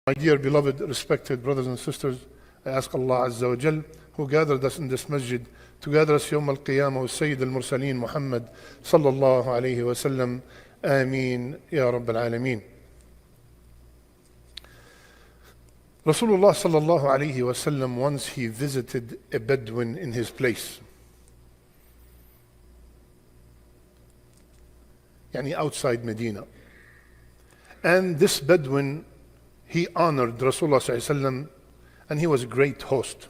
My dear, beloved, respected brothers and sisters, I ask Allah Azza wa Jal, who gathered us in this masjid, to gather us Yawm al-Qiyamah with Sayyid al-Mursaleen Muhammad sallallahu alayhi wa sallam. Ameen, Ya Rabb al-Alameen. Rasulullah sallallahu alayhi wa sallam, once he visited a Bedouin in his place. Yani outside Medina. And this Bedouin, he honored Rasulullah sallallahu alayhi wa sallam, and he was a great host.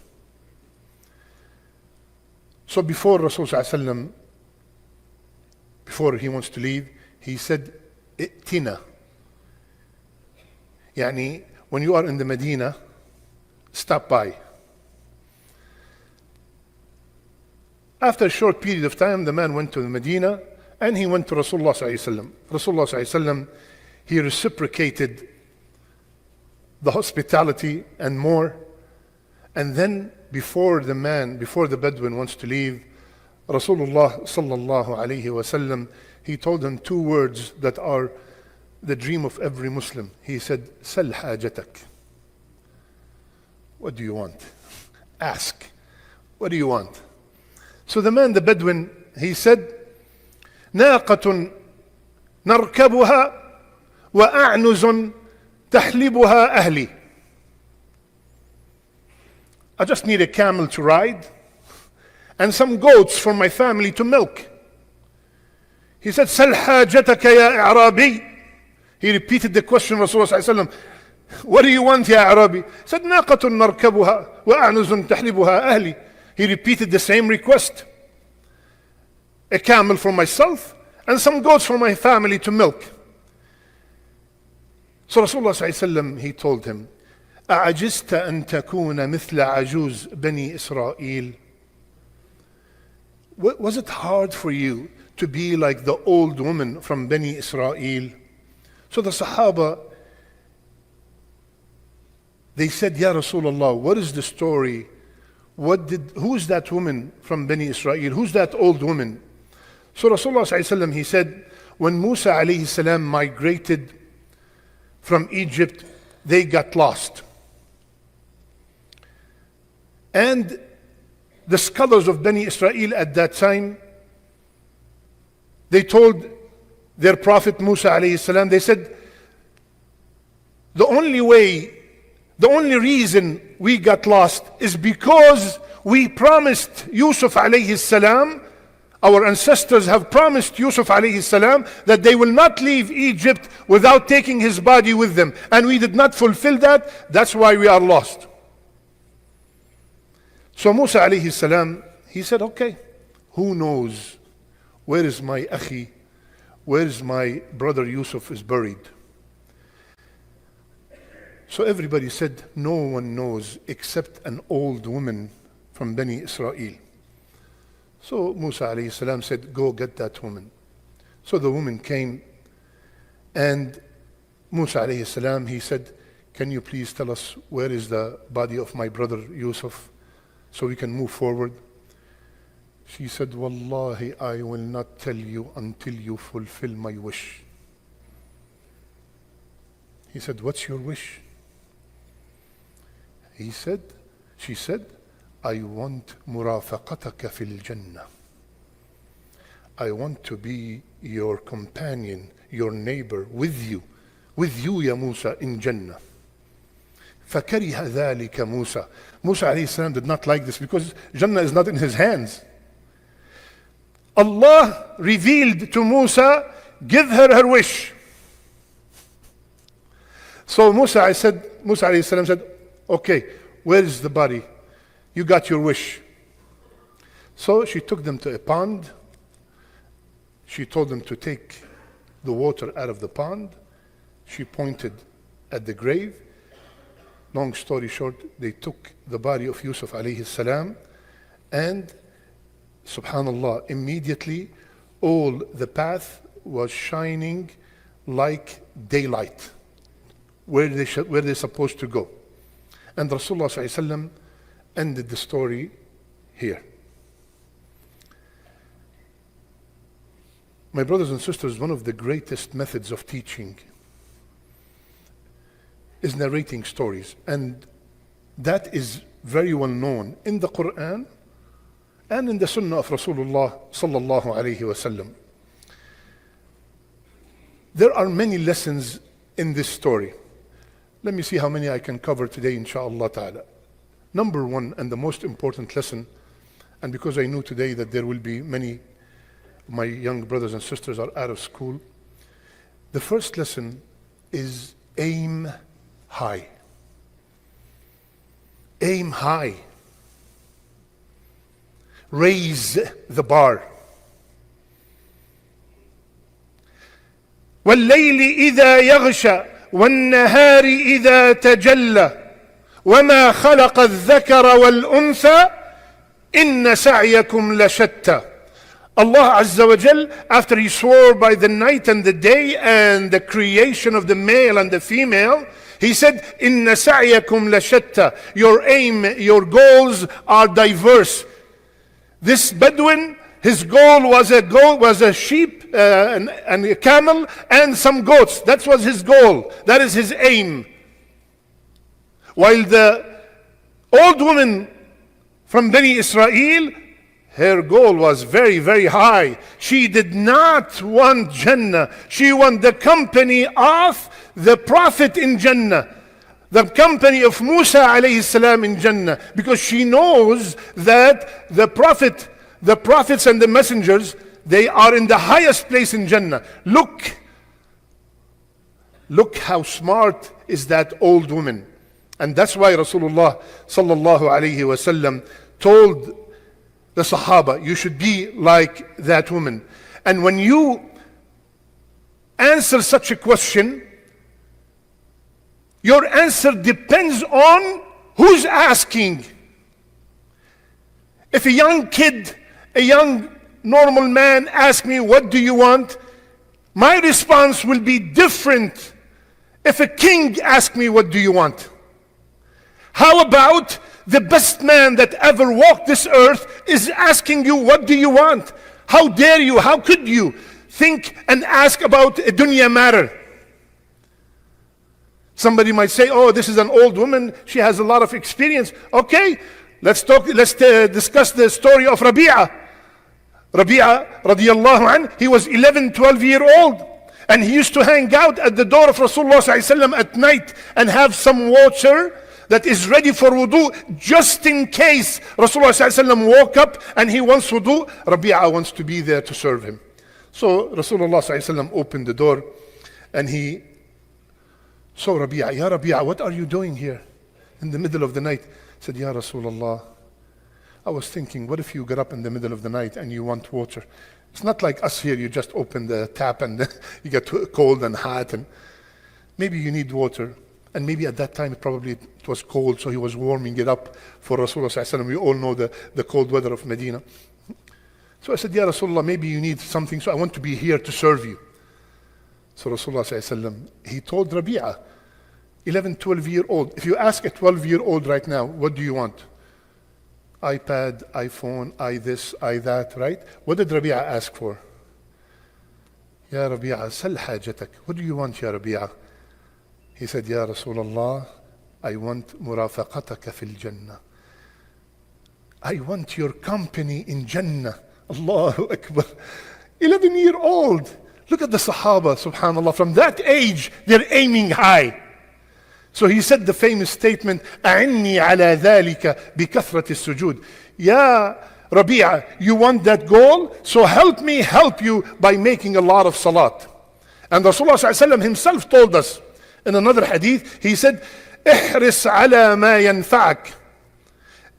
So before Rasulullah sallallahu alayhi wa sallam, before he wants to leave, he said, "I'tina." Yani, when you are in the Medina, stop by. After a short period of time, the man went to the Medina and he went to Rasulullah sallallahu alaihi wasallam. Rasulullah sallallahu alaihi wasallam, he reciprocated the hospitality and more. And then before the Bedouin wants to leave, Rasulullah sallallahu alaihi wasallam, he told him two words that are the dream of every Muslim. He said, "Sal hajatak." What do you want? Ask. What do you want? So the man, the Bedouin, he said, "ناقة نركبها وأعنز تحلبها أهلي." I just need a camel to ride and some goats for my family to milk. He said, "Sal hajatak ya Arabi." He repeated the question, Rasulullah sallallahu alaihi wasallam, "What do you want, ya Arabi?" He said, "ناقة نركبها وأعنز تحلبها أهلي." He repeated the same request. A camel for myself and some goats for my family to milk. So Rasulullah sallallahu alaihi wasallam, he told him, "أعجزت أن تكون مثل عجوز بني إسرائيل." Was it hard for you to be like the old woman from Bani Israel? So the Sahaba, they said, "Ya Rasulullah, what is the story? Who's that woman from Bani Israel? Who's that old woman?" So Rasulullah sallallahu alaihi wasallam, he said, when Musa alayhi salam migrated from Egypt, they got lost. And the scholars of Bani Israel at that time, they told their prophet Musa alayhi salam, they said, the only reason we got lost is because we promised Yusuf alayhi salam, our ancestors have promised Yusuf alayhi salam that they will not leave Egypt without taking his body with them. And we did not fulfill that, that's why we are lost. So Musa alayhi salam, he said, "Okay, who knows where is my akhi, where is my brother Yusuf is buried?" So everybody said, "No one knows except an old woman from Bani Israel." So Musa alayhi salam said, "Go get that woman." So the woman came, and Musa alayhi salam, he said, "Can you please tell us where is the body of my brother Yusuf so we can move forward?" She said, "Wallahi, I will not tell you until you fulfill my wish." He said, "What's your wish?" She said, "I want murafaqataka fil Jannah. I want to be your companion, your neighbor, with you ya Musa in Jannah." فَكَرِهَ ذَلِكَ Musa. Musa alayhi salam did not like this because Jannah is not in his hands. Allah revealed to Musa, "Give her wish." So Musa alayhi salam said, "Okay, where is the body? You got your wish." So she took them to a pond. She told them to take the water out of the pond. She pointed at the grave. Long story short, they took the body of Yusuf alayhi salam, and subhanallah, immediately all the path was shining like daylight where they're supposed to go. And Rasulullah sallallahu alaihi wasallam ended the story here. My brothers and sisters, one of the greatest methods of teaching is narrating stories. And that is very well known in the Quran and in the Sunnah of Rasulullah sallallahu alayhi wasallam. There are many lessons in this story. Let me see how many I can cover today, inshaAllah ta'ala. Number one, and the most important lesson, and because I knew today that there will be many of my young brothers and sisters are out of school, the first lesson is aim high. Aim high. Raise the bar. وَاللَّيْلِ إِذَا يَغْشَى وَالنَّهَارِ إِذَا تَجَلَّى وَمَا خَلَقَ الذَّكَرَ وَالْأُنثَى إِنَّ سَعْيَكُمْ لَشَتَّى. Allah Azza wa Jal, after He swore by the night and the day and the creation of the male and the female, He said, إِنَّ سَعْيَكُمْ لَشَتَّى. Your aim, your goals are diverse. This Bedouin, his goal was a sheep and a camel and some goats. That was his goal. That is his aim. While the old woman from Bani Israel, her goal was very, very high. She did not want Jannah. She wanted the company of the Prophet in Jannah. The company of Musa alayhi salam in Jannah. Because she knows that the prophets and the messengers, they are in the highest place in Jannah. Look how smart is that old woman. And that's why Rasulullah sallallahu alayhi wasallam told the Sahaba, you should be like that woman. And when you answer such a question, your answer depends on who's asking. If a young kid, a young normal man asks me, what do you want? My response will be different if a king asks me, what do you want? How about the best man that ever walked this earth is asking you, what do you want? How dare you? How could you think and ask about a dunya matter? Somebody might say, oh, this is an old woman. She has a lot of experience. Okay, let's discuss the story of Rabi'a. Rabi'a radiallahu anh, he was 11, 12-year-old. And he used to hang out at the door of Rasulullah sallallahu alaihi wasallam at night and have some water that is ready for wudu, just in case Rasulullah sallallahu alaihi wasallam woke up and he wants wudu. Rabi'a wants to be there to serve him. So Rasulullah sallallahu alaihi wasallam opened the door and he saw Rabi'a. Ya Rabi'a, what are you doing here in the middle of the night? He said, Ya Rasulullah, I was thinking, what if you get up in the middle of the night and you want water? It's not like us here, you just open the tap and you get cold and hot, and maybe you need water. And maybe at that time it was cold, so he was warming it up for Rasulullah sallallahu alaihi wasallam. We all know the cold weather of Medina. So I said, Ya Rasulullah, maybe you need something, so I want to be here to serve you. So Rasulullah sallallahu alaihi wasallam, he told Rabi'a, 11, 12-year-old, if you ask a 12-year-old right now, what do you want? iPad, iPhone, I this, I that, right? What did Rabi'a ask for? Ya Rabi'a, sal hajatak. What do you want, Ya Rabi'a? He said, Ya Rasulullah, I want murafaqataka fil Jannah. I want your company in Jannah. Allahu Akbar. 11-year-old. Look at the Sahaba, subhanAllah. From that age, they're aiming high. So he said the famous statement, أعني على ذلك بكثرة السجود. Ya Rabi'a, you want that goal? So help me help you by making a lot of salat. And Rasulullah sallallahu alaihi wasallam himself told us in another hadith, he said, احرص على ما ينفعك.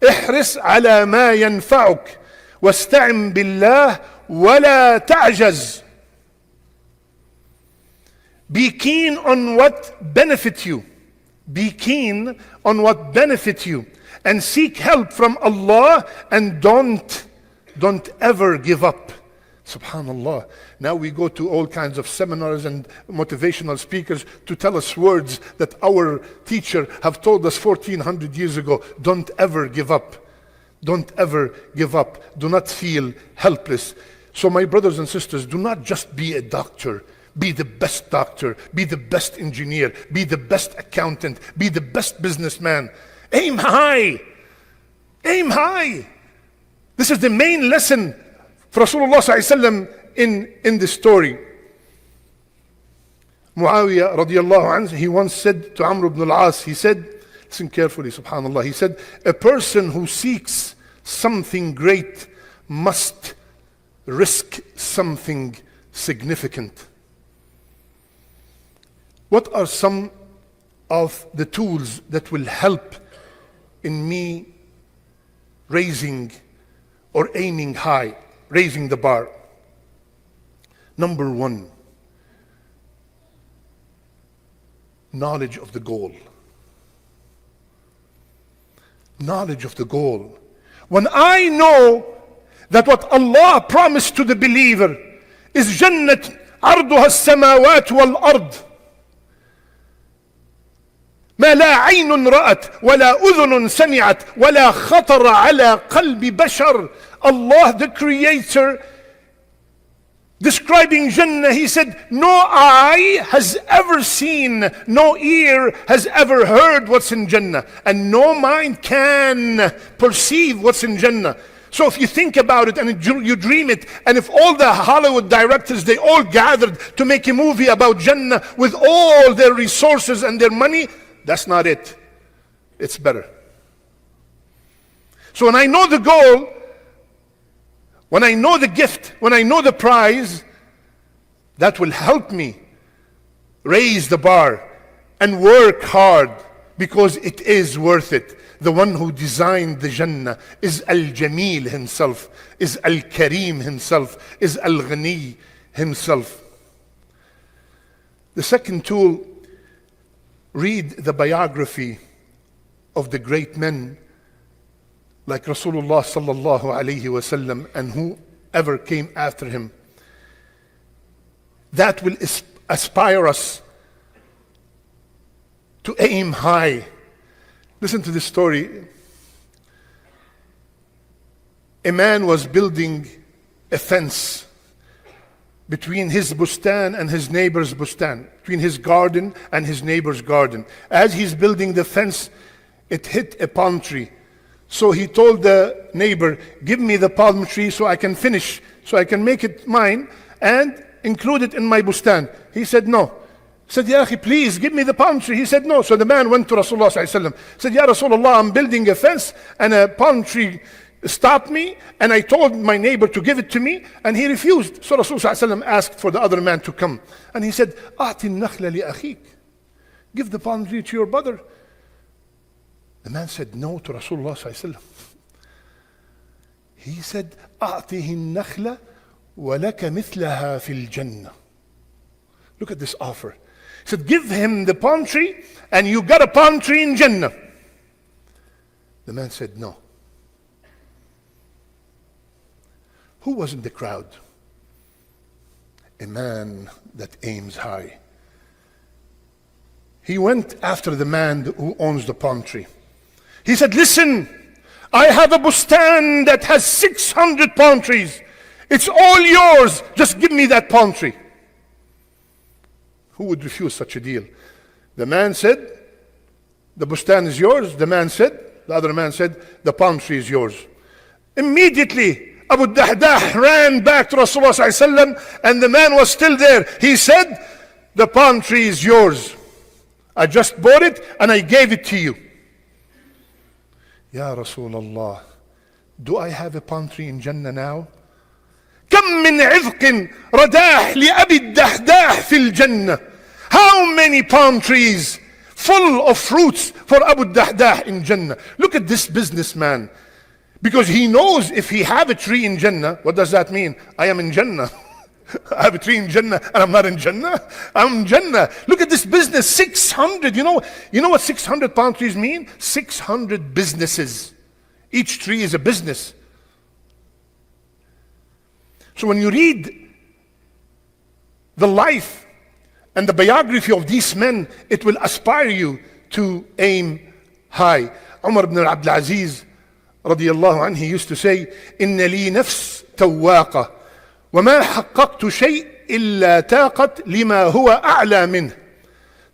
احرص على ما ينفعك. واستعن بالله ولا تعجز. Be keen on what benefits you. Be keen on what benefits you. And seek help from Allah, and don't ever give up. Subhanallah. Now we go to all kinds of seminars and motivational speakers to tell us words that our teacher have told us 1400 years ago. Don't ever give up. Don't ever give up. Do not feel helpless. So my brothers and sisters, do not just be a doctor. be the best doctor, be the best engineer, be the best accountant, be the best businessman. Aim high. Aim high. This is the main lesson for Rasulullah sallallahu in this story. Muawiyah radiallahu anhu, he once said to Amr ibn al-As, he said, listen carefully, subhanallah, he said, a person who seeks something great must risk something significant. What are some of the tools that will help in me raising or aiming high, raising the bar? Number one, knowledge of the goal. Knowledge of the goal. When I know that what Allah promised to the believer is Jannat عرضها السماوات والأرض ما لا عين رأت ولا أذن سمعت ولا خطر على قلب بشر. Allah the Creator, describing Jannah, he said, no eye has ever seen, no ear has ever heard what's in Jannah, and no mind can perceive what's in Jannah. So if you think about it and you dream it, and if all the Hollywood directors, they all gathered to make a movie about Jannah with all their resources and their money, that's not it. It's better. So when I know the goal, when I know the gift, when I know the prize, that will help me raise the bar and work hard, because it is worth it. The one who designed the Jannah is Al-Jameel himself, is Al-Kareem himself, is Al-Ghani himself. The second tool, read the biography of the great men like Rasulullah sallallahu alayhi wasallam and whoever came after him. That will aspire us to aim high. Listen to this story. A man was building a fence between his bustan and his neighbor's bustan, between his garden and his neighbor's garden. As he's building the fence, it hit a palm tree. So he told the neighbor, give me the palm tree so I can finish, so I can make it mine and include it in my bustan. He said no. He said, Ya akhi, please give me the palm tree. He said no. So the man went to Rasulullah sallallahu alaihi wasallam, said, Ya Rasulullah, I'm building a fence and a palm tree stopped me, and I told my neighbor to give it to me, and he refused. So Rasulullah sallallahu alaihi wasallam asked for the other man to come, and he said, A'ti an-nakhla li akhik, give the palm tree to your brother. The man said no to Rasulullah sallallahu alaihi wasallam. He said, A'tihi an-nakhla wa laka mithlaha fil jannah. Look at this offer. He said, give him the palm tree and you got a palm tree in Jannah. The man said no. Who was in the crowd? A man that aims high. He went after the man who owns the palm tree. He said, listen, I have a bustan that has 600 palm trees. It's all yours. Just give me that palm tree. Who would refuse such a deal? The man said, the bustan is yours. The other man said, the palm tree is yours. Immediately, Abu Dahdah ran back to Rasulullah sallallahu alaihi wasallam, and the man was still there. He said, the palm tree is yours. I just bought it and I gave it to you. Ya Rasulullah, do I have a palm tree in Jannah now? كم من عذق رداح لأبي الدحداح في الجنة. How many palm trees full of fruits for Abu Dahdah in Jannah? Look at this businessman. Because he knows if he have a tree in Jannah, what does that mean? I am in Jannah. I have a tree in Jannah and I'm not in Jannah. I'm in Jannah. Look at this business, 600. You know what 600 palm trees mean? 600 businesses. Each tree is a business. So when you read the life and the biography of these men, it will aspire you to aim high. Umar ibn Abdul Aziz radiyallahu anhu, he used to say, إن لي نفس تواقة وما حققت شيء إلا تاقت لما هو أعلى منه.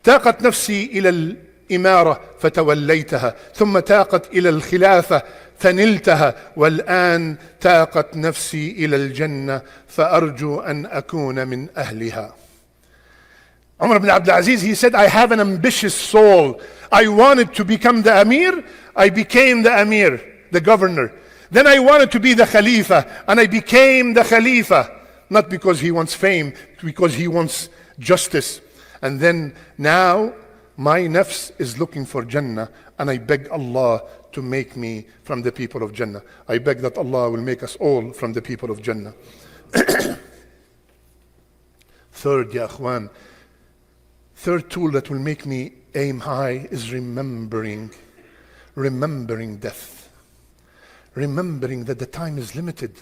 تاقت نفسي إلى الإمارة فتوليتها، ثم تاقت إلى الخلافة فنلتها، والآن تاقت نفسي إلى الجنة فأرجو أن أكون من أهلها. Umar ibn Abdul Aziz, he said, I have an ambitious soul. I wanted to become the Amir. I became the Amir, the governor. Then I wanted to be the Khalifa, and I became the Khalifa. Not because he wants fame, because he wants justice. And then now my nafs is looking for Jannah, and I beg Allah to make me from the people of Jannah. I beg that Allah will make us all from the people of Jannah. Third, ya akhwan, third tool that will make me aim high is remembering death. Remembering that the time is limited.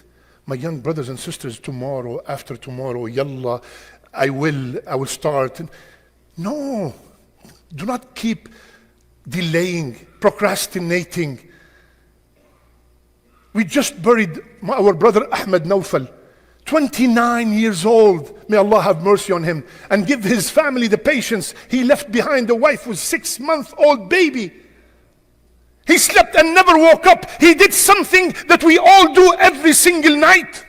My young brothers and sisters, tomorrow, after tomorrow, yalla, I will start. No, do not keep delaying, procrastinating. We just buried our brother Ahmed Naufal, 29 years old. May Allah have mercy on him and give his family the patience. He left behind a wife with 6-month-old baby. He slept and never woke up. He did something that we all do every single night.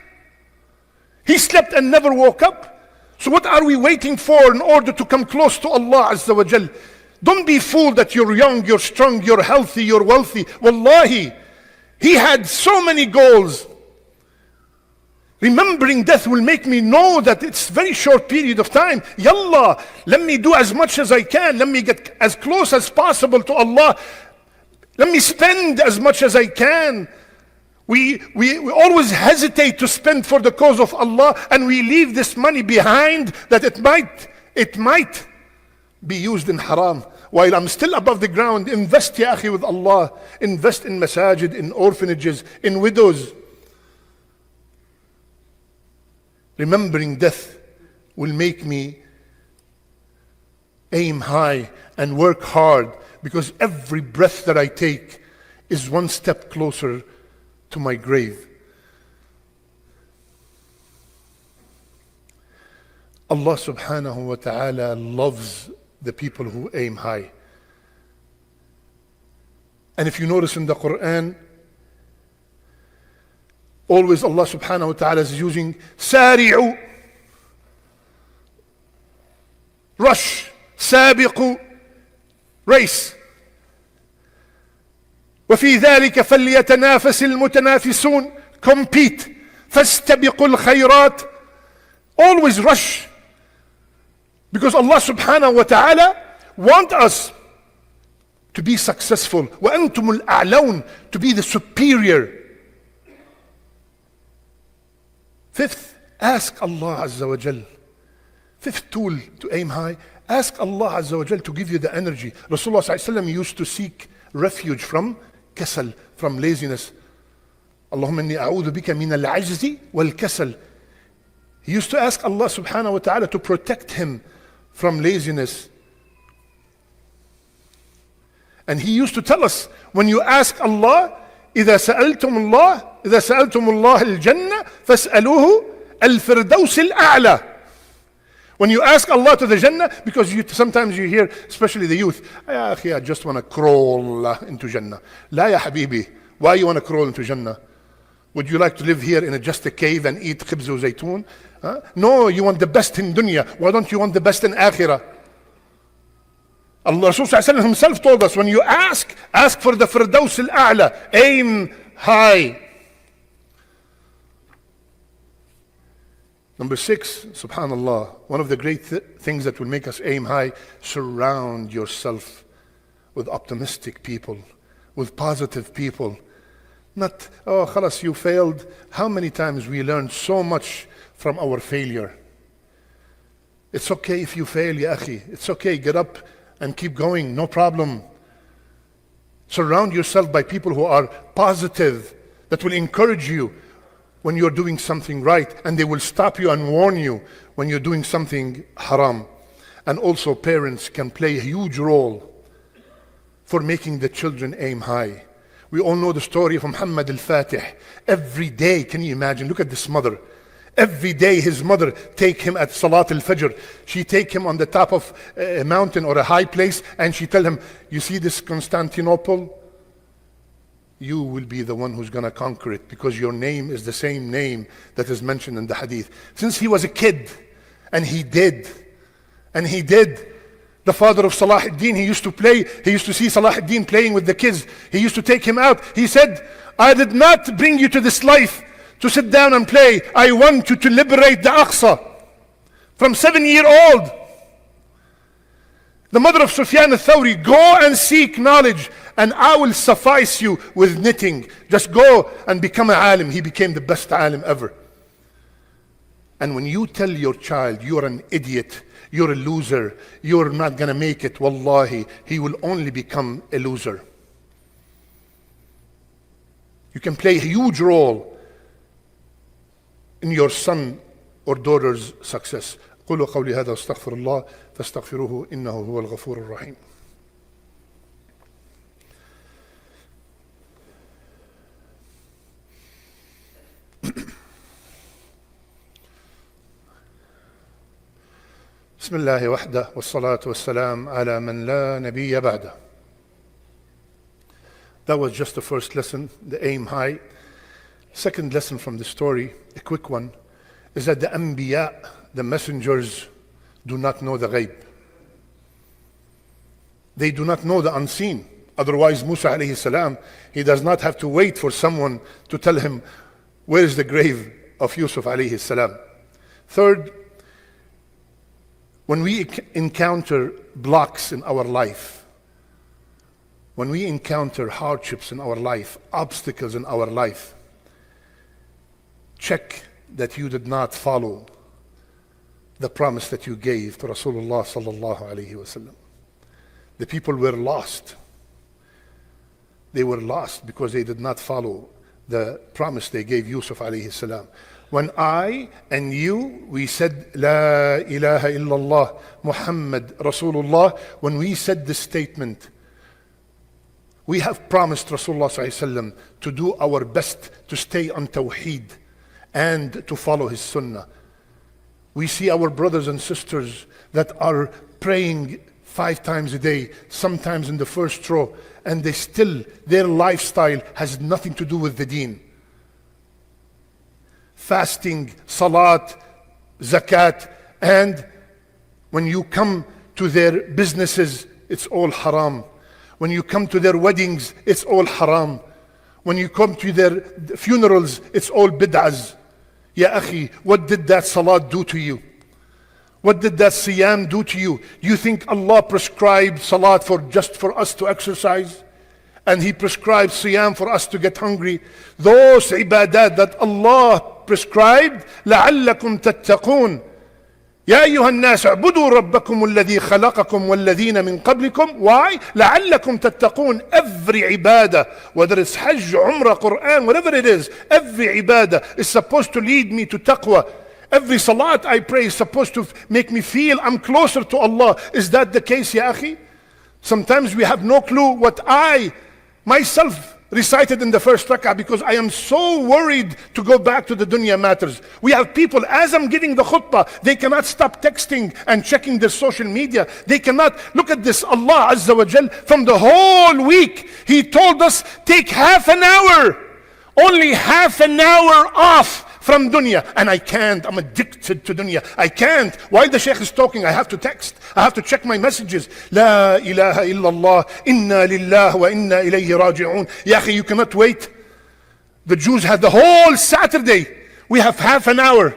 He slept and never woke up. So what are we waiting for in order to come close to Allah Azza wa Jal? Don't be fooled that you're young, you're strong, you're healthy, you're wealthy. Wallahi, he had so many goals. Remembering death will make me know that it's a very short period of time. Yalla, let me do as much as I can. Let me get as close as possible to Allah. Let me spend as much as I can. We always hesitate to spend for the cause of Allah, and we leave this money behind that it might be used in haram. While I'm still above the ground, invest ya akhi with Allah. Invest in masajid, in orphanages, in widows. Remembering death will make me aim high and work hard, because every breath that I take is one step closer to my grave. Allah subhanahu wa ta'ala loves the people who aim high. And if you notice in the Quran, always Allah subhanahu wa ta'ala is using sari'u, rush, sabiqu, race. وفي ذلك فليتنافس المتنافسون, compete. فاستبقوا الخيرات, always rush. Because Allah subhanahu wa ta'ala want us to be successful. وأنتم الأعلون, to be the superior. Fifth, ask Allah Azza wa Jal. Fifth tool to aim high, ask Allah Azza wa Jal to give you the energy. Rasulullah sallallahu alaihi wasallam used to seek refuge from kasal, from laziness. Allahumma inni a'udhu bika min al-ajzi wal-kasal. He used to ask Allah subhanahu wa ta'ala to protect him from laziness. And he used to tell us, when you ask Allah, إذا سألتم الله الجنة فاسألوه الفردوس الأعلى. When you ask Allah to the Jannah, because sometimes you hear, especially the youth, يا أخي, I just want to crawl into Jannah. لا يا حبيبي, why you want to crawl into Jannah? Would you like to live here in just a cave and eat khibz wa zaytun? No, you want the best in dunya. Why don't you want the best in akhirah? Allah Rasul sallallahu alaihi wasallam himself told us, when you ask for the firdaus al-a'la, aim high. Number 6, subhanallah, one of the great things that will make us aim high, surround yourself with optimistic people, with positive people. Not, oh, khalas, you failed. How many times we learned so much from our failure. It's okay if you fail, ya akhi. It's okay, get up and keep going, no problem. Surround yourself by people who are positive, that will encourage you when you're doing something right, and they will stop you and warn you when you're doing something haram. And also parents can play a huge role for making the children aim high. We all know the story of Muhammad al-Fatih. Every day, can you imagine? Look at this mother. Every day his mother take him at Salat al-Fajr. She take him on the top of a mountain or a high place and she tell him, you see this Constantinople? You will be the one who's going to conquer it because your name is the same name that is mentioned in the hadith. Since he was a kid, and he did. The father of Salah ad-Din, he used to see Salah ad-Din playing with the kids. He used to take him out. He said, I did not bring you to this life to sit down and play. I want you to liberate the Aqsa. From 7-year-old. The mother of Sufyan al-Thawri, go and seek knowledge and I will suffice you with knitting. Just go and become an alim. He became the best alim ever. And when you tell your child, you're an idiot, you're a loser, you're not going to make it, wallahi, he will only become a loser. You can play a huge role in your son or daughter's success. قولوا قولي هذا واستغفر الله فاستغفروه إنه هو الغفور الرحيم. بسم الله وحده والصلاة والسلام على من لا نبي بعده. That was just the first lesson, the aim high. Second lesson from the story, a quick one, is that the Anbiya, the messengers, do not know the ghaib. They do not know the unseen. Otherwise, Musa alayhi salam, he does not have to wait for someone to tell him where is the grave of Yusuf alayhi salam. Third, when we encounter blocks in our life, when we encounter hardships in our life, obstacles in our life, check that you did not follow the promise that you gave to Rasulullah sallallahu alayhi wasallam. The people were lost. They were lost because they did not follow the promise they gave Yusuf alayhi salam. When I and you, we said, La ilaha illallah, Muhammad Rasulullah, when we said this statement, we have promised Rasulullah sallallahu alayhi wasallam to do our best to stay on Tawheed and to follow his sunnah. We see our brothers and sisters that are praying 5 times a day, sometimes in the first row, and they still, their lifestyle has nothing to do with the deen. Fasting, salat, zakat, and when you come to their businesses, it's all haram. When you come to their weddings, it's all haram. When you come to their funerals, it's all bid'ahs. Ya akhi, what did that salat do to you? What did that siyam do to you? You think Allah prescribed salat just for us to exercise? And He prescribed siyam for us to get hungry? Those ibadat that Allah prescribed, لَعَلَّكُمْ تَتَّقُونَ يا أيها الناس اعبدوا ربكم الذي خلقكم والذين من قبلكم. Why? لعلكم تتقون. Every ibadah, whether it's Hajj, Umrah, Quran, whatever it is, every ibadah is supposed to lead me to taqwa. Every salat I pray is supposed to make me feel I'm closer to Allah. Is that the case, ya akhi? Sometimes we have no clue what I myself recited in the first rak'ah because I am so worried to go back to the dunya matters. We have people, as I'm giving the khutbah, they cannot stop texting and checking their social media. They cannot, look at this, Allah Azza wa Jal, from the whole week, He told us, take half an hour, only half an hour off from dunya. And I can't, I'm addicted to dunya. I can't. While the Shaykh is talking, I have to text. I have to check my messages. La ilaha illallah, inna lillah wa inna ilayhi raji'un. Ya akhi, you cannot wait. The Jews had the whole Saturday. We have half an hour.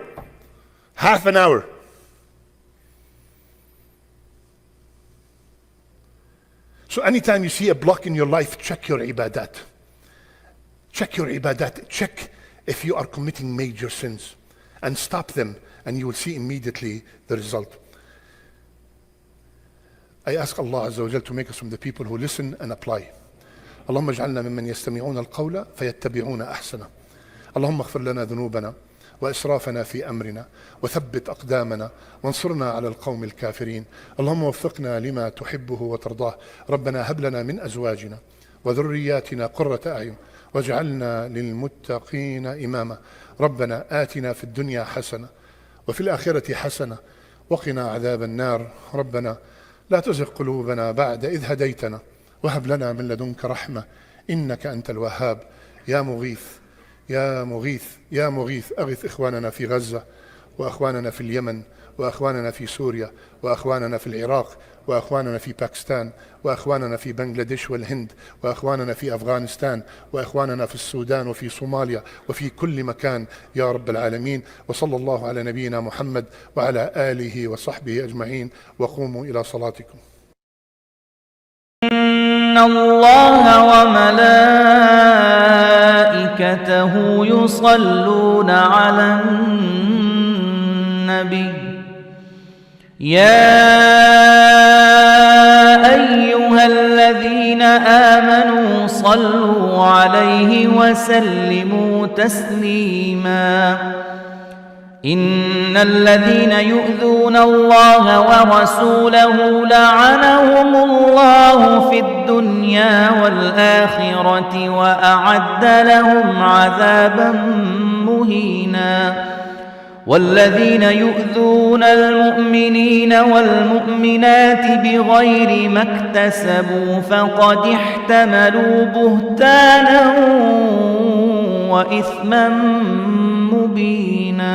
Half an hour. So anytime you see a block in your life, check your ibadat. Check your ibadat. Check if you are committing major sins, and stop them, and you will see immediately the result. I ask Allah Azza wa Jal to make us from the people who listen and apply. اللهم اجعلنا ممن يستمعون القول فيتبعون أحسنه. اللهم اغفر لنا ذنوبنا وإسرافنا في أمرنا وثبت أقدامنا وانصرنا على القوم الكافرين. اللهم وفقنا لما تحبه وترضاه. ربنا هب لنا من أزواجنا وذرياتنا قرة أعين واجعلنا للمتقين إماما. ربنا آتنا في الدنيا حسنة وفي الآخرة حسنة وقنا عذاب النار. ربنا لا تزغ قلوبنا بعد إذ هديتنا وهب لنا من لدنك رحمة إنك أنت الوهاب. يا مغيث يا مغيث يا مغيث أغث إخواننا في غزة وأخواننا في اليمن وأخواننا في سوريا وأخواننا في العراق وأخواننا في باكستان وأخواننا في بنغلاديش والهند وأخواننا في أفغانستان وأخواننا في السودان وفي صوماليا وفي كل مكان يا رب العالمين. وصلى الله على نبينا محمد وعلى آله وصحبه أجمعين وقوموا إلى صلاتكم. إن الله وملائكته يصلون على النبي يا أيها الذين آمنوا صلوا عليه وسلموا تسليما. إن الذين يؤذون الله ورسوله لعنهم الله في الدنيا والآخرة وأعد لهم عذابا مهينا. والذين يؤذون المؤمنين والمؤمنات بغير ما اكتسبوا فقد احتملوا بهتانا وإثما مبينا.